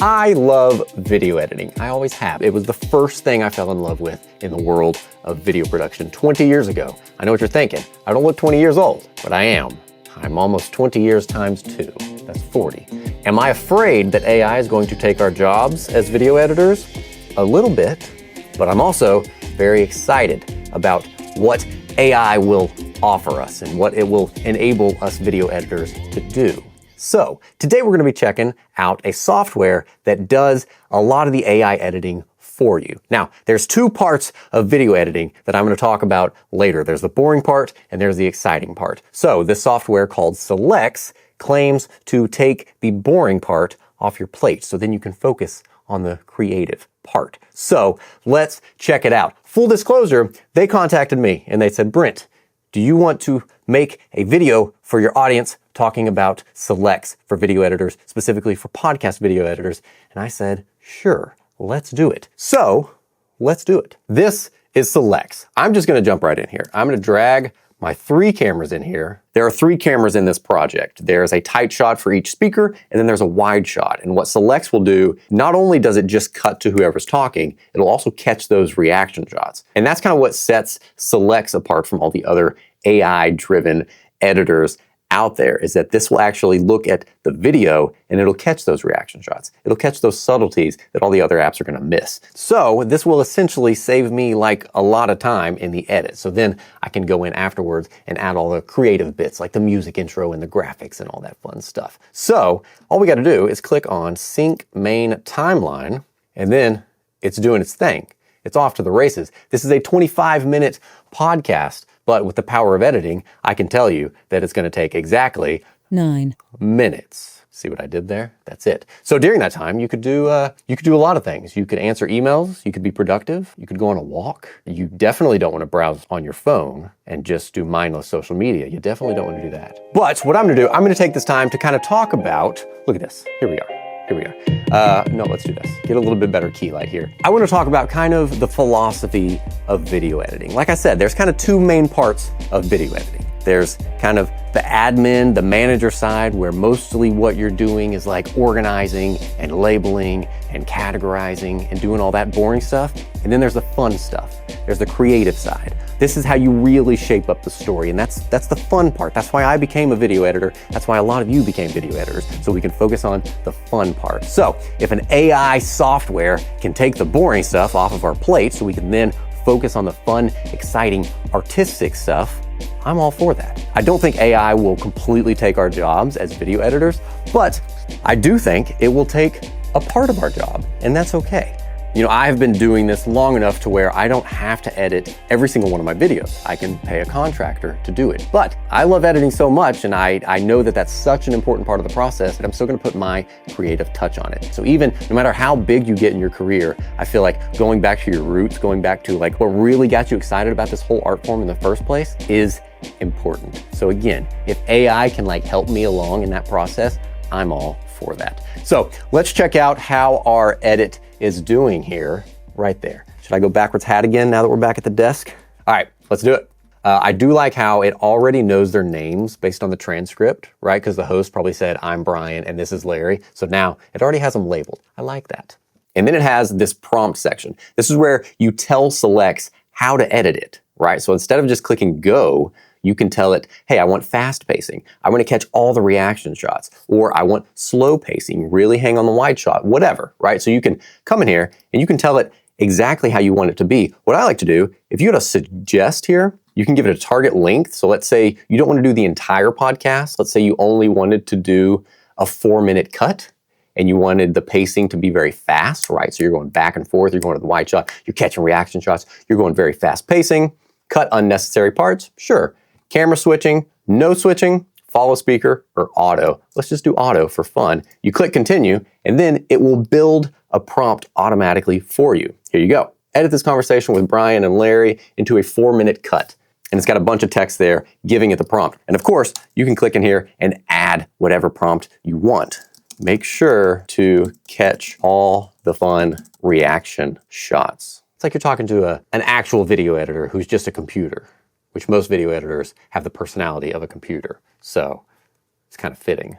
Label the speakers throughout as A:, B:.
A: I love video editing. I always have. It was the first thing I fell in love with in the world of video production 20 years ago. I know what you're thinking. I don't look 20 years old, but I am. I'm almost 20 years times 2. That's 40. Am I afraid that AI is going to take our jobs as video editors? A little bit, but I'm also very excited about what AI will offer us and what it will enable us video editors to do. So today we're going to be checking out a software that does a lot of the AI editing for you. Now, there's two parts of video editing that I'm going to talk about later. There's the boring part and there's the exciting part. So this software called Selects claims to take the boring part off your plate so then you can focus on the creative part. So let's check it out. Full disclosure, they contacted me and they said, Brent, do you want to make a video for your audience talking about Selects for video editors, specifically for podcast video editors? And I said, sure, let's do it. So let's do it. This is Selects. I'm just going to jump right in here. I'm going to drag my 3 cameras in here. There are 3 cameras in this project. There's a tight shot for each speaker, and then there's a wide shot. And what Selects will do, not only does it just cut to whoever's talking, it'll also catch those reaction shots. And that's kind of what sets Selects apart from all the other AI-driven editors out there, is that this will actually look at the video and it'll catch those reaction shots. It'll catch those subtleties that all the other apps are going to miss. So this will essentially save me like a lot of time in the edit. So then I can go in afterwards and add all the creative bits like the music intro and the graphics and all that fun stuff. So all we got to do is click on Sync Main Timeline and then it's doing its thing. It's off to the races. This is a 25-minute podcast, but with the power of editing, I can tell you that it's going to take exactly 9 minutes. See what I did there? That's it. So during that time, you could do a lot of things. You could answer emails. You could be productive. You could go on a walk. You definitely don't want to browse on your phone and just do mindless social media. You definitely don't want to do that. But what I'm going to do, I'm going to take this time to kind of talk about, look at this. Here we are. No, let's do this. Get a little bit better key light here. I want to talk about kind of the philosophy of video editing. Like I said, there's kind of 2 main parts of video editing. There's kind of the admin, the manager side, where mostly what you're doing is like organizing and labeling and categorizing and doing all that boring stuff. And then there's the fun stuff. There's the creative side. This is how you really shape up the story, and that's the fun part. That's why I became a video editor. That's why a lot of you became video editors, so we can focus on the fun part. So if an AI software can take the boring stuff off of our plate so we can then focus on the fun, exciting, artistic stuff, I'm all for that. I don't think AI will completely take our jobs as video editors, but I do think it will take a part of our job, and that's okay. You know, I've been doing this long enough to where I don't have to edit every single one of my videos. I can pay a contractor to do it. But I love editing so much, and I know that that's such an important part of the process that I'm still gonna put my creative touch on it. So even no matter how big you get in your career, I feel like going back to your roots, going back to like what really got you excited about this whole art form in the first place is important. So again, if AI can like help me along in that process, I'm all for that. So let's check out how our edit is doing here, right there. Should I go backwards hat again now that we're back at the desk? All right, let's do it. I do like how it already knows their names based on the transcript, right? Because the host probably said, I'm Brian and this is Larry. So now it already has them labeled. I like that. And then it has this prompt section. This is where you tell Selects how to edit it, right? So instead of just clicking go, you can tell it, hey, I want fast pacing. I want to catch all the reaction shots. Or I want slow pacing, really hang on the wide shot, whatever, right? So you can come in here and you can tell it exactly how you want it to be. What I like to do, if you go to suggest here, you can give it a target length. So let's say you don't want to do the entire podcast. Let's say you only wanted to do a 4-minute cut and you wanted the pacing to be very fast, right? So you're going back and forth, you're going to the wide shot, you're catching reaction shots, you're going very fast pacing, cut unnecessary parts, sure. Camera switching, no switching, follow speaker, or auto. Let's just do auto for fun. You click continue, and then it will build a prompt automatically for you. Here you go. Edit this conversation with Brian and Larry into a 4-minute cut. And it's got a bunch of text there giving it the prompt. And of course, you can click in here and add whatever prompt you want. Make sure to catch all the fun reaction shots. It's like you're talking to an actual video editor who's just a computer, which most video editors have the personality of a computer. So it's kind of fitting.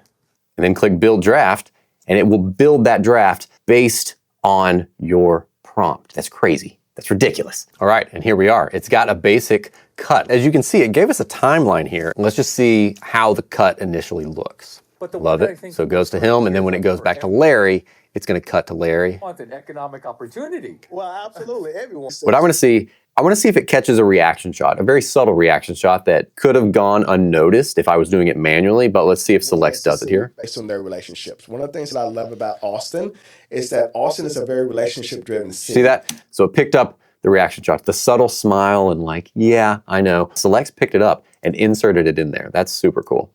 A: And then click Build Draft, and it will build that draft based on your prompt. That's crazy. That's ridiculous. All right, and here we are. It's got a basic cut. As you can see, it gave us a timeline here. Let's just see how the cut initially looks. Love it. So it goes to him, and then when it goes back to Larry, it's going to cut to Larry.
B: Want an economic opportunity? Well, absolutely. Everyone.
A: What I want to see if it catches a reaction shot, a very subtle reaction shot that could have gone unnoticed if I was doing it manually, but let's see if Selects does it here.
C: Based on their relationships. One of the things that I love about Austin is that Austin is a very relationship-driven city.
A: See that? So it picked up the reaction shot, the subtle smile and like, yeah, I know. Selects picked it up and inserted it in there. That's super cool.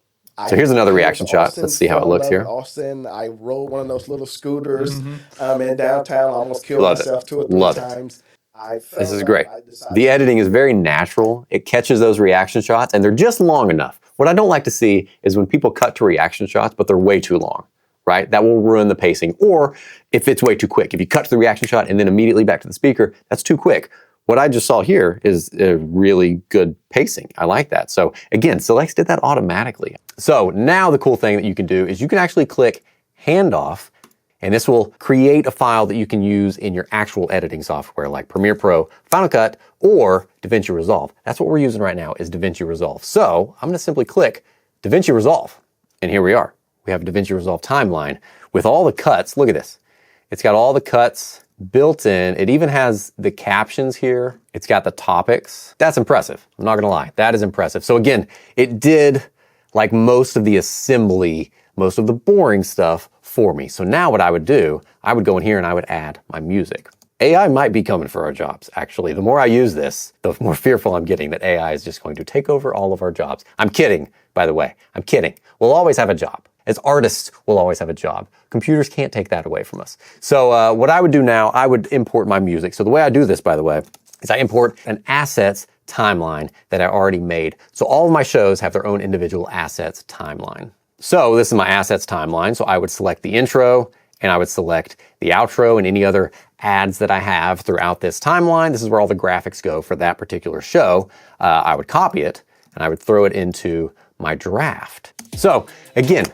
A: So here's another reaction shot. Let's see how it looks here.
C: Austin, I rode one of those little scooters in downtown. I almost killed myself 2 or 3 times.
A: This is great. The editing is very natural. It catches those reaction shots and they're just long enough. What I don't like to see is when people cut to reaction shots, but they're way too long, right? That will ruin the pacing. Or if it's way too quick. If you cut to the reaction shot and then immediately back to the speaker, that's too quick. What I just saw here is a really good pacing. I like that. So again, Selects did that automatically. So now the cool thing that you can do is you can actually click handoff, and this will create a file that you can use in your actual editing software like Premiere Pro, Final Cut, or DaVinci Resolve. That's what we're using right now is DaVinci Resolve. So I'm gonna simply click DaVinci Resolve, and here we are. We have a DaVinci Resolve timeline with all the cuts. Look at this. It's got all the cuts built in. It even has the captions here. It's got the topics. That's impressive. I'm not gonna lie, that is impressive. So again, it did like most of the assembly, most of the boring stuff for me. So now what I would do, I would go in here and I would add my music. AI might be coming for our jobs, actually. The more I use this, the more fearful I'm getting that AI is just going to take over all of our jobs. I'm kidding, by the way. I'm kidding. We'll always have a job. As artists, we'll always have a job. Computers can't take that away from us. So what I would do now, I would import my music. So the way I do this, by the way, is I import an assets timeline that I already made. So all of my shows have their own individual assets timeline. So this is my assets timeline. So I would select the intro and I would select the outro and any other ads that I have throughout this timeline. This is where all the graphics go for that particular show. I would copy it and I would throw it into my draft. So again,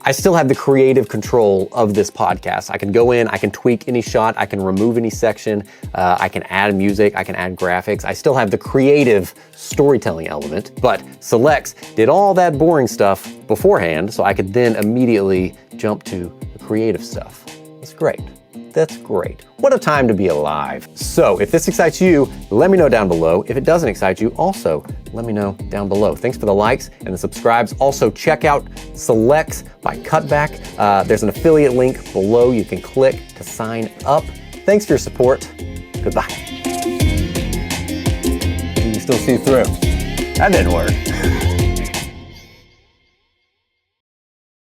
A: I still have the creative control of this podcast. I can go in, I can tweak any shot, I can remove any section, I can add music, I can add graphics. I still have the creative storytelling element, but Selects did all that boring stuff beforehand, so I could then immediately jump to the creative stuff. That's great. That's great. What a time to be alive. So if this excites you, let me know down below. If it doesn't excite you, also let me know down below. Thanks for the likes and the subscribes. Also check out Selects by Cutback. There's an affiliate link below you can click to sign up. Thanks for your support. Goodbye. You can still see through. That didn't work.